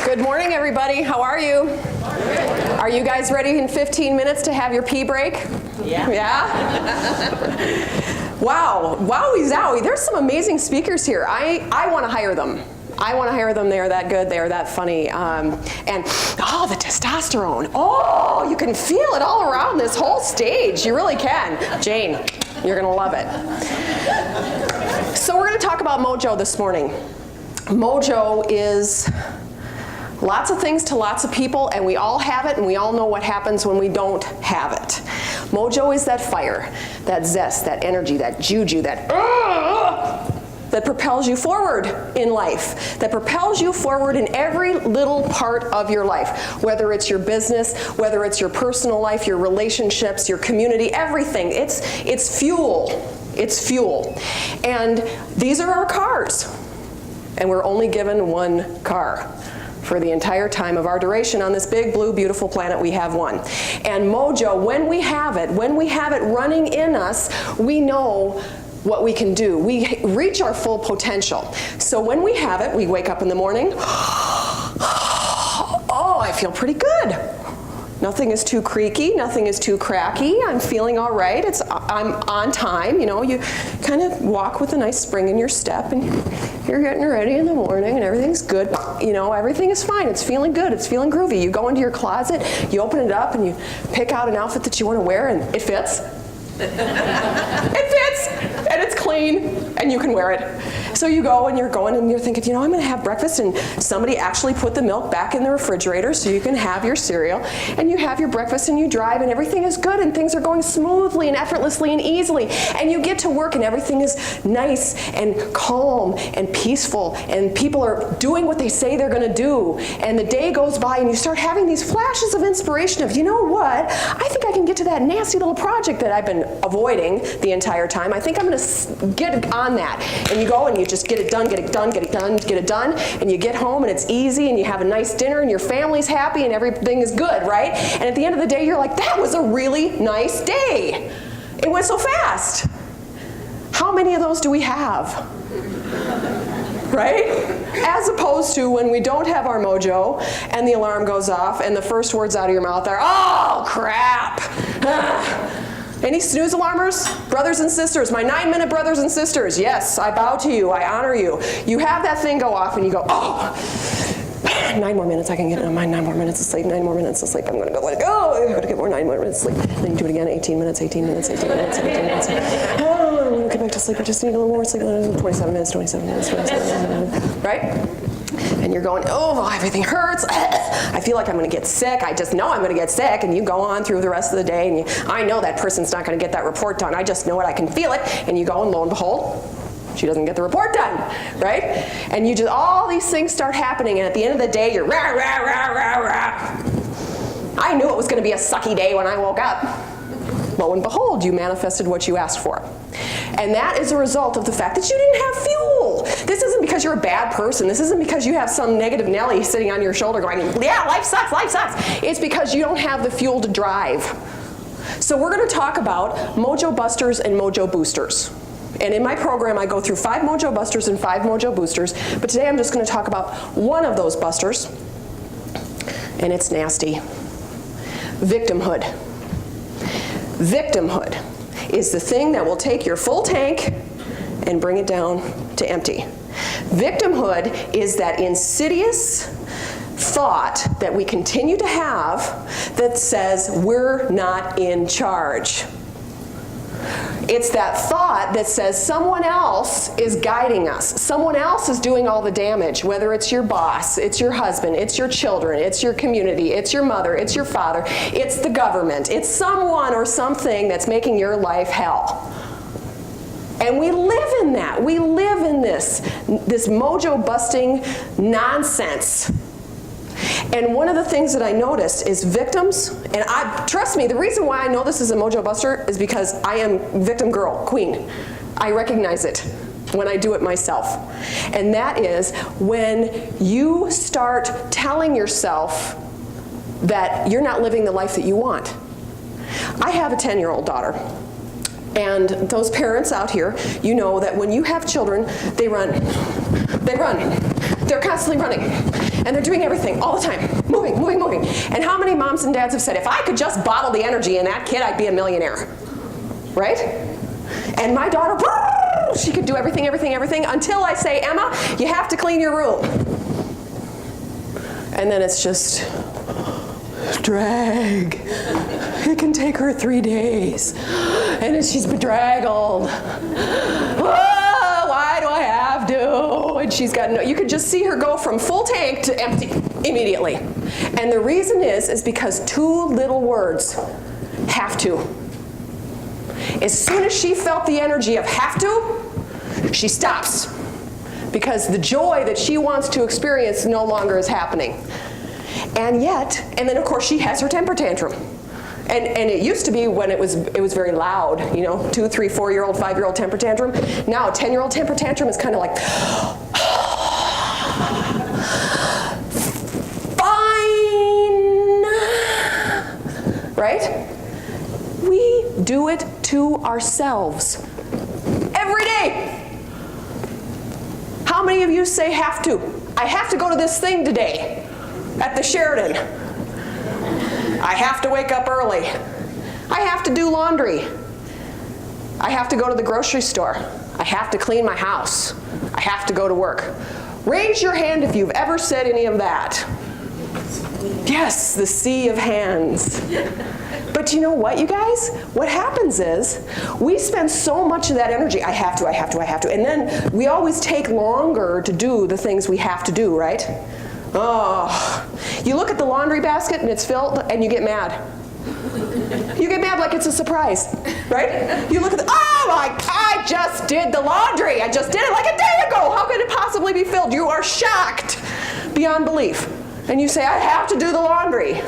Good morning, everybody. How are you? Are you guys ready in 15 minutes to have your pee break? Yeah. Yeah? Wow. Wowie zowie. There's some amazing speakers here. I want to hire them. I want to hire them. They are that good. They are that funny. And oh, the testosterone. Oh, you can feel it all around this whole stage. You really can. Jane, you're going to love it. So we're going to talk about mojo this morning. Mojo is lots of things to lots of people, and we all have it, and we all know what happens when we don't have it. Mojo is that fire, that zest, that energy, that juju, that propels you forward in life, that propels you forward in every little part of your life, whether it's your business, whether it's your personal life, your relationships, your community, everything. It's fuel. It's fuel. And these are our cars. And we're only given one car. For the entire time of our duration on this big, blue, beautiful planet, we have one. And mojo, when we have it running in us, we know what we can do. We reach our full potential. So when we have it, we wake up in the morning, oh, I feel pretty good. Nothing is too creaky, nothing is too cracky. I'm feeling all right. I'm on time. You know, you kind of walk with a nice spring in your step, and you're getting ready in the morning, and everything's good. You know, everything is fine. It's feeling good. It's feeling groovy. You go into your closet, you open it up, and you pick out an outfit that you want to wear, and it fits. It fits, and it's clean, and you can wear it. So you go, and you're going, and you're thinking, you know, I'm going to have breakfast, and somebody actually put the milk back in the refrigerator so you can have your cereal, and you have your breakfast, and you drive, and everything is good, and things are going smoothly and effortlessly and easily, and you get to work, and everything is nice and calm and peaceful, and people are doing what they say they're going to do, and the day goes by, and you start having these flashes of inspiration of, you know what, I think I can get to that nasty little project that I've been avoiding the entire time. I think I'm going to get on that, and you go, and you just get it done, get it done, get it done, get it done, and you get home and it's easy and you have a nice dinner and your family's happy and everything is good, right? And at the end of the day, you're like, that was a really nice day. It went so fast. How many of those do we have? Right? As opposed to when we don't have our mojo and the alarm goes off and the first words out of your mouth are, oh, crap. Any snooze alarmers? Brothers and sisters, my 9-minute brothers and sisters, yes, I bow to you, I honor you. You have that thing go off and you go, oh, 9 more minutes, I can get 9 more minutes of sleep, 9 more minutes of sleep, I'm gonna go let it go, I'm gonna get 9 more minutes of sleep. Then you do it again, 18 minutes, 18 minutes, 18 minutes, 18 minutes. Oh, I wanna get back to sleep, I just need a little more sleep, 27 minutes, 27 minutes, 27 minutes, right? And you're going, oh, everything hurts. I feel like I'm going to get sick. I just know I'm going to get sick. And you go on through the rest of the day, and I know that person's not going to get that report done. I just know it. I can feel it. And you go, and lo and behold, she doesn't get the report done, right? And you just, all these things start happening. And at the end of the day, you're rah, rah, rah, rah, rah. I knew it was going to be a sucky day when I woke up. Lo and behold, you manifested what you asked for. And that is a result of the fact that you didn't have fuel. This isn't because you're a bad person. This isn't because you have some negative Nelly sitting on your shoulder going, yeah, life sucks, life sucks. It's because you don't have the fuel to drive. So we're going to talk about mojo busters and mojo boosters. And in my program, I go through 5 mojo busters and 5 mojo boosters. But today I'm just going to talk about one of those busters. And it's nasty. Victimhood. Victimhood is the thing that will take your full tank and bring it down to empty. Victimhood is that insidious thought that we continue to have that says we're not in charge. It's that thought that says someone else is guiding us. Someone else is doing all the damage, whether it's your boss, it's your husband, it's your children, it's your community, it's your mother, it's your father, it's the government. It's someone or something that's making your life hell. And we live in that. We live in this mojo busting nonsense. And one of the things that I noticed is victims, and trust me, the reason why I know this is a mojo buster is because I am victim girl, queen. I recognize it when I do it myself. And that is when you start telling yourself that you're not living the life that you want. I have a 10-year-old daughter. And those parents out here, you know that when you have children, they run. They run. They're constantly running. And they're doing everything all the time, moving, moving, moving. And how many moms and dads have said, if I could just bottle the energy in that kid, I'd be a millionaire, right? And my daughter, she could do everything, everything, everything, until I say, Emma, you have to clean your room. And then it's just drag. It can take her 3 days. And then she's bedraggled. Oh, why do I have to? And she's got no, you could just see her go from full tank to empty immediately. And the reason is because 2 little words, have to. As soon as she felt the energy of have to, she stops. Because the joy that she wants to experience no longer is happening. And yet, and then of course she has her temper tantrum. And it used to be when it was very loud, you know, 2, 3, 4-year-old, 5-year-old temper tantrum. Now a 10-year-old temper tantrum is kind of like, fine, right? We do it to ourselves every day. How many of you say have to? I have to go to this thing today at the Sheridan. I have to wake up early. I have to do laundry. I have to go to the grocery store. I have to clean my house. I have to go to work. Raise your hand if you've ever said any of that. Yes, the sea of hands. But you know what, you guys? What happens is we spend so much of that energy, I have to, I have to, I have to, and then we always take longer to do the things we have to do, right? Oh, you look at the laundry basket and it's filled and you get mad. You get mad like it's a surprise, right? You look at the, oh my, I just did the laundry. I just did it like a day ago. How could it possibly be filled? You are shocked beyond belief. And you say, I have to do the laundry.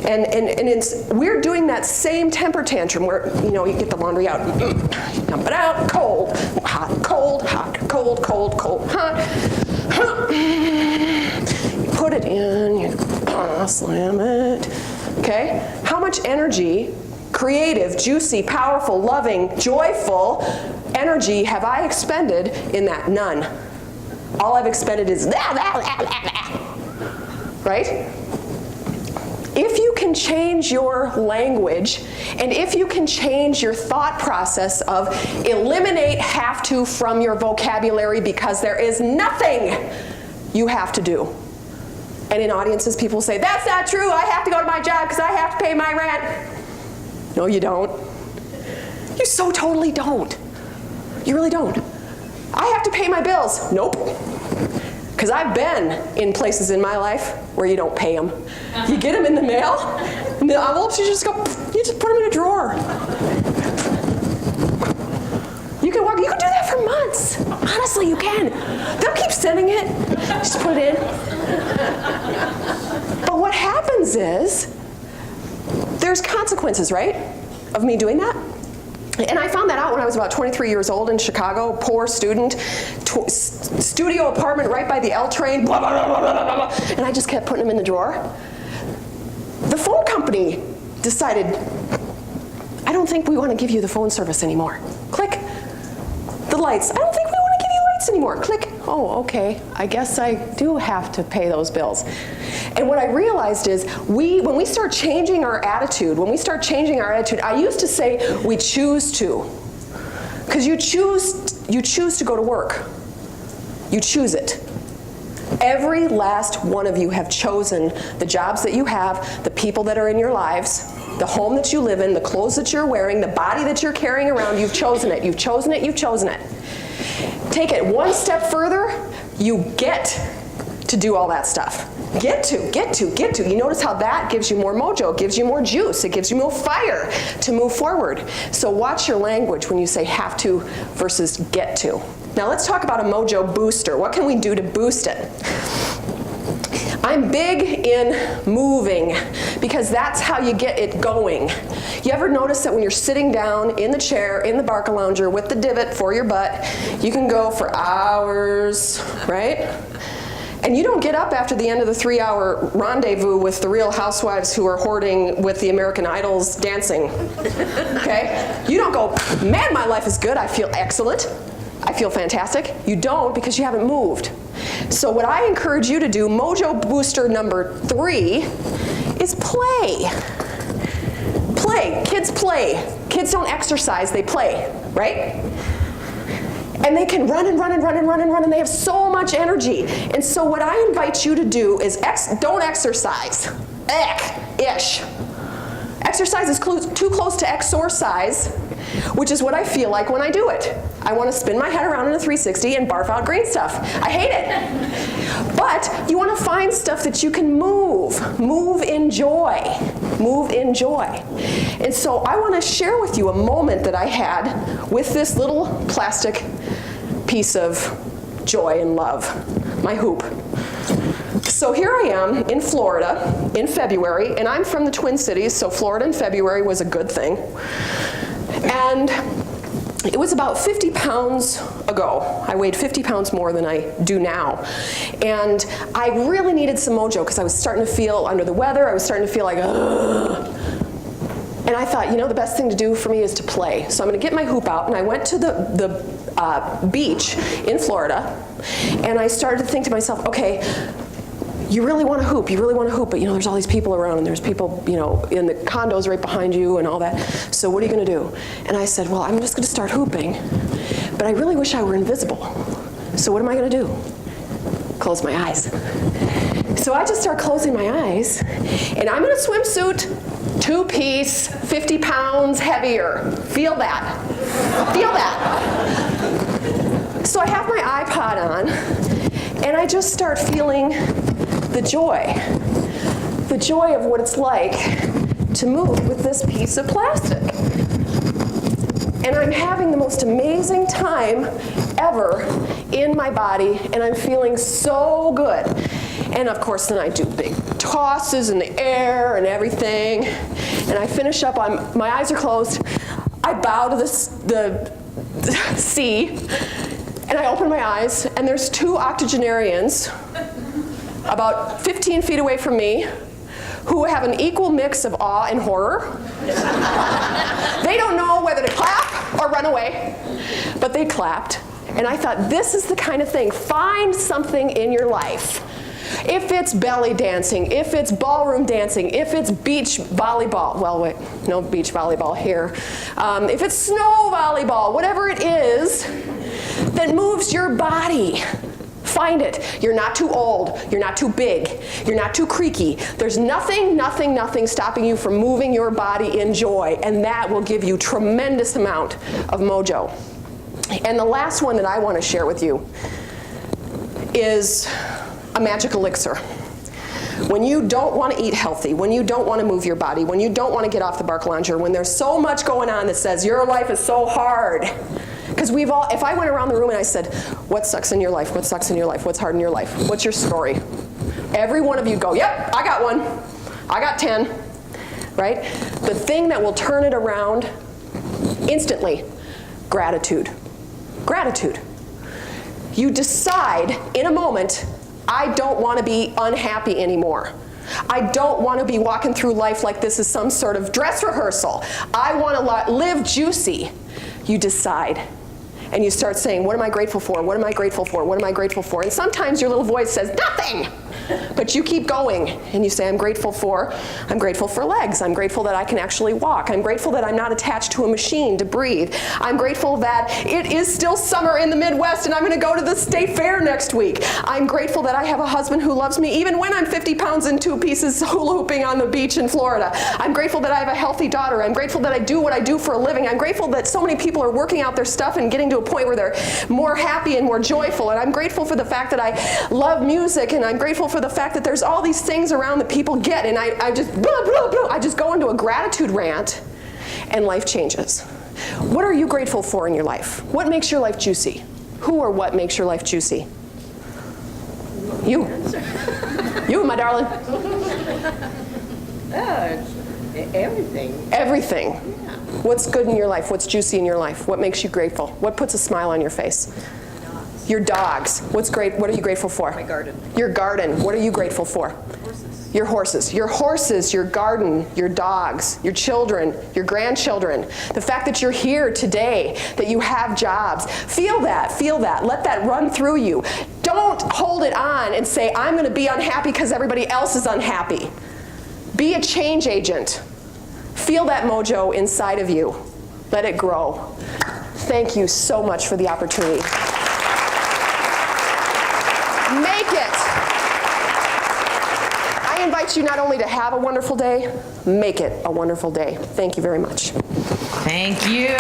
And we're doing that same temper tantrum where, you know, you get the laundry out, dump it out, cold, hot, cold, cold, hot. You put it in, you slam it, okay? How much energy, creative, juicy, powerful, loving, joyful energy have I expended in that? None. All I've expended is right? If you can change your language, and if you can change your thought process of eliminate have to from your vocabulary because there is nothing you have to do. And in audiences, people say, that's not true, I have to go to my job because I have to pay my rent. No, you don't. You so totally don't. You really don't. I have to pay my bills. Nope. Because I've been in places in my life where you don't pay them. You get them in the mail, and the envelopes, you just put them in a drawer. You can do that for months. Honestly, you can. They'll keep sending it. Just put it in. But what happens is, there's consequences, right, of me doing that? And I found that out when I was about 23 years old in Chicago, poor student, studio apartment right by the L train, blah, blah, blah, blah, blah, blah, and I just kept putting them in the drawer. The phone company decided, I don't think we want to give you the phone service anymore. Click. The lights, I don't think we want to give you lights anymore. Click. Oh, okay, I guess I do have to pay those bills. And what I realized is when we start changing our attitude, I used to say we choose to. Because you choose to go to work. You choose it. Every last one of you have chosen the jobs that you have, the people that are in your lives, the home that you live in, the clothes that you're wearing, the body that you're carrying around. You've chosen it, you've chosen it, you've chosen it. Take it one step further, you get to do all that stuff. Get to. You notice how that gives you more mojo, it gives you more juice, it gives you more fire to move forward. So watch your language when you say have to versus get to. Now let's talk about a mojo booster. What can we do to boost it? I'm big in moving because that's how you get it going. You ever notice that when you're sitting down in the chair, in the Barcalounger with the divot for your butt, you can go for hours, right? And you don't get up after the end of the 3-hour rendezvous with the Real Housewives who are hoarding with the American Idols dancing, okay? You don't go, man, my life is good, I feel excellent, I feel fantastic. You don't because you haven't moved. So what I encourage you to do, mojo booster number 3, is play. Play. Kids play. Kids don't exercise, they play, right? And they can run and run and run and run and run, and they have so much energy. And so what I invite you to do is don't exercise. Ish. Exercise is too close to exorcise, which is what I feel like when I do it. I want to spin my head around in a 360 and barf out green stuff. I hate it. But you want to find stuff that you can move. Move in joy. Move in joy. And so I want to share with you a moment that I had with this little plastic piece of joy and love, my hoop. So here I am in Florida in February, and I'm from the Twin Cities, so Florida in February was a good thing. And it was about 50 pounds ago. I weighed 50 pounds more than I do now. And I really needed some mojo because I was starting to feel under the weather. I was starting to feel like, ugh. And I thought, the best thing to do for me is to play. So I'm going to get my hoop out, and I went to the beach in Florida, and I started to think to myself, okay, you really want to hoop, but there's all these people around, and there's people, in the condos right behind you and all that. So what are you going to do? And I said, well, I'm just going to start hooping, but I really wish I were invisible. So what am I going to do? Close my eyes. So I just start closing my eyes, and I'm in a swimsuit, 2-piece, 50 pounds heavier. Feel that. Feel that. So I have my iPod on, and I just start feeling the joy of what it's like to move with this piece of plastic. And I'm having the most amazing time ever in my body, and I'm feeling so good. And of course, then I do big tosses in the air and everything. And I finish up, my eyes are closed. I bow to the sea, and I open my eyes, and there's 2 octogenarians about 15 feet away from me who have an equal mix of awe and horror. They don't know whether to clap or run away, but they clapped. And I thought, this is the kind of thing. Find something in your life. If it's belly dancing, if it's ballroom dancing, if it's beach volleyball, well, wait, no beach volleyball here. If it's snow volleyball, whatever it is that moves your body, find it. You're not too old. You're not too big. You're not too creaky. There's nothing stopping you from moving your body in joy, and that will give you tremendous amount of mojo. And the last one that I want to share with you is a magic elixir. When you don't want to eat healthy, when you don't want to move your body, when you don't want to get off the bark lounger, when there's so much going on that says your life is so hard. Because if I went around the room and I said, what sucks in your life? What sucks in your life? What's hard in your life? What's your story? Every one of you go, yep, I got one. I got 10. Right? The thing that will turn it around instantly, gratitude. Gratitude. You decide in a moment, I don't want to be unhappy anymore. I don't want to be walking through life like this is some sort of dress rehearsal. I want to live juicy. You decide. And you start saying, what am I grateful for? What am I grateful for? What am I grateful for? And sometimes your little voice says, nothing! But you keep going, and you say, I'm grateful for legs. I'm grateful that I can actually walk. I'm grateful that I'm not attached to a machine to breathe. I'm grateful that it is still summer in the Midwest, and I'm going to go to the state fair next week. I'm grateful that I have a husband who loves me even when I'm 50 pounds and 2 pieces hula hooping on the beach in Florida. I'm grateful that I have a healthy daughter. I'm grateful that I do what I do for a living. I'm grateful that so many people are working out their stuff and getting to a point where they're more happy and more joyful. And I'm grateful for the fact that I love music, and I'm grateful for the fact that there's all these things around that people get, and I just blah, blah, blah. I just go into a gratitude rant, and life changes. What are you grateful for in your life? What makes your life juicy? Who or what makes your life juicy? You. You, my darling. Everything. Everything. Yeah. What's good in your life? What's juicy in your life? What makes you grateful? What puts a smile on your face? Your dogs. What are you grateful for? My garden. Your garden. What are you grateful for? Horses. Your horses. Your horses, your garden, your dogs, your children, your grandchildren. The fact that you're here today, that you have jobs. Feel that. Feel that. Let that run through you. Don't hold it on and say, I'm going to be unhappy because everybody else is unhappy. Be a change agent. Feel that mojo inside of you. Let it grow. Thank you so much for the opportunity. Make it. I invite you not only to have a wonderful day, make it a wonderful day. Thank you very much. Thank you.